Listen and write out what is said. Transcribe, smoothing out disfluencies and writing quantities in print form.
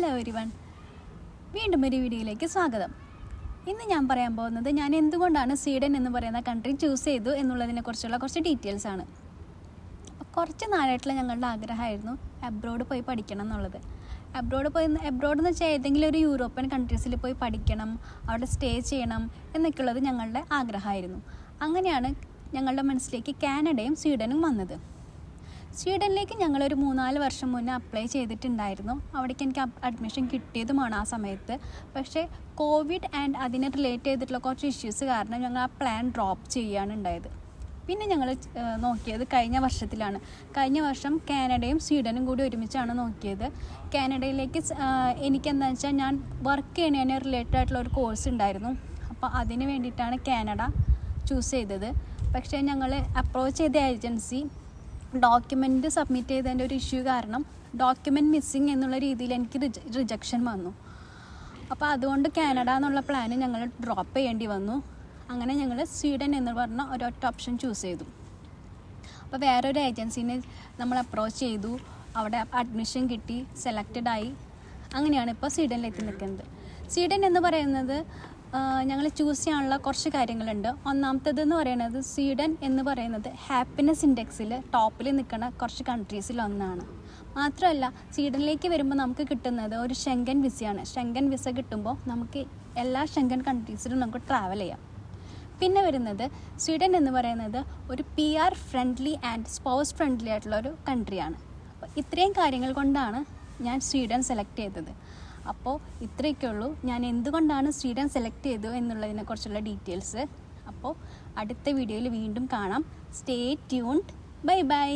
Hello everyone, വീണ്ടും ഒരു വീഡിയോയിലേക്ക് സ്വാഗതം. ഇന്ന് ഞാൻ പറയാൻ പോകുന്നത് ഞാൻ എന്തുകൊണ്ടാണ് സ്വീഡൻ എന്ന് പറയുന്ന കൺട്രി ചൂസ് ചെയ്തു എന്നുള്ളതിനെക്കുറിച്ചുള്ള കുറച്ച് ഡീറ്റെയിൽസ് ആണ്. കുറച്ച് നാളായിട്ടുള്ള ഞങ്ങളുടെ ആഗ്രഹമായിരുന്നു അബ്രോഡ് പോയി പഠിക്കണം എന്നുള്ളത്. അബ്രോഡ് എന്ന് വെച്ചാൽ ഏതെങ്കിലും ഒരു യൂറോപ്യൻ കൺട്രീസിൽ പോയി പഠിക്കണം, അവിടെ സ്റ്റേ ചെയ്യണം എന്നൊക്കെയുള്ളത് ഞങ്ങളുടെ ആഗ്രഹമായിരുന്നു. അങ്ങനെയാണ് ഞങ്ങളുടെ മനസ്സിലേക്ക് കാനഡയും സ്വീഡനും വന്നത്. സ്വീഡനിലേക്ക് ഞങ്ങളൊരു 3-4 വർഷം മുന്നേ അപ്ലൈ ചെയ്തിട്ടുണ്ടായിരുന്നു. അവിടേക്ക് എനിക്ക് അഡ്മിഷൻ കിട്ടിയതുമാണ് ആ സമയത്ത്. പക്ഷേ കോവിഡ് ആൻഡ് അതിനെ റിലേറ്റ് ചെയ്തിട്ടുള്ള കുറച്ച് ഇഷ്യൂസ് കാരണം ഞങ്ങൾ ആ പ്ലാൻ ഡ്രോപ്പ് ചെയ്യുകയാണ് ഉണ്ടായത്. പിന്നെ ഞങ്ങൾ നോക്കിയത് കഴിഞ്ഞ വർഷത്തിലാണ്. കഴിഞ്ഞ വർഷം കാനഡയും സ്വീഡനും കൂടി ഒരുമിച്ചാണ് നോക്കിയത്. കാനഡയിലേക്ക് എനിക്കെന്താണെന്ന് വെച്ചാൽ ഞാൻ വർക്ക് ചെയ്യുന്നതിന് റിലേറ്റഡ് ആയിട്ടുള്ള ഒരു കോഴ്സ് ഉണ്ടായിരുന്നു. അപ്പോൾ അതിന് വേണ്ടിയിട്ടാണ് കാനഡ ചൂസ് ചെയ്തത്. പക്ഷേ ഞങ്ങൾ അപ്രോച്ച് ചെയ്ത ഏജൻസി ഡോക്യുമെൻ്റ് സബ്മിറ്റ് ചെയ്തതിൻ്റെ ഒരു ഇഷ്യൂ കാരണം ഡോക്യുമെൻറ്റ് മിസ്സിങ് എന്നുള്ള രീതിയിൽ എനിക്ക് റിജക്ഷൻ വന്നു. അപ്പോൾ അതുകൊണ്ട് കാനഡ എന്നുള്ള പ്ലാന് ഞങ്ങൾ ഡ്രോപ്പ് ചെയ്യേണ്ടി വന്നു. അങ്ങനെ ഞങ്ങൾ സ്വീഡൻ എന്ന് പറഞ്ഞ ഒരൊറ്റ ഓപ്ഷൻ ചൂസ് ചെയ്തു. അപ്പോൾ വേറൊരു ഏജൻസിനെ നമ്മൾ അപ്രോച്ച് ചെയ്തു, അവിടെ അഡ്മിഷൻ കിട്ടി, സെലക്റ്റഡ് ആയി. അങ്ങനെയാണ് ഇപ്പോൾ സ്വീഡനിലെത്തി നിൽക്കുന്നത്. സ്വീഡൻ എന്ന് പറയുന്നത് ഞങ്ങൾ ചൂസ് ചെയ്യാനുള്ള കുറച്ച് കാര്യങ്ങളുണ്ട്. ഒന്നാമത്തേതെന്ന് പറയുന്നത് സ്വീഡൻ എന്ന് പറയുന്നത് ഹാപ്പിനെസ് ഇൻഡെക്സിൽ ടോപ്പിൽ നിൽക്കുന്ന കുറച്ച് കൺട്രീസിലൊന്നാണ്. മാത്രമല്ല സ്വീഡനിലേക്ക് വരുമ്പോൾ നമുക്ക് കിട്ടുന്നത് ഒരു ഷെങ്കൻ വിസയാണ്. ഷെങ്കൻ വിസ കിട്ടുമ്പോൾ നമുക്ക് എല്ലാ ഷെങ്കൻ കൺട്രീസിലും നമുക്ക് ട്രാവൽ ചെയ്യാം. പിന്നെ വരുന്നത് സ്വീഡൻ എന്ന് പറയുന്നത് ഒരു PR friendly and spouse friendly ആയിട്ടുള്ള ഒരു കൺട്രിയാണ്. അപ്പോൾ ഇത്രയും കാര്യങ്ങൾ കൊണ്ടാണ് ഞാൻ സ്വീഡൻ സെലക്ട് ചെയ്തത്. അപ്പോൾ ഇത്രയൊക്കെ ഉള്ളൂ ഞാൻ എന്തുകൊണ്ടാണ് സ്വീഡൻ സെലക്ട് ചെയ്തത് എന്നുള്ളതിനെക്കുറിച്ചുള്ള ഡീറ്റെയിൽസ്. അപ്പോൾ അടുത്ത വീഡിയോയിൽ വീണ്ടും കാണാം. Stay tuned. Bye bye.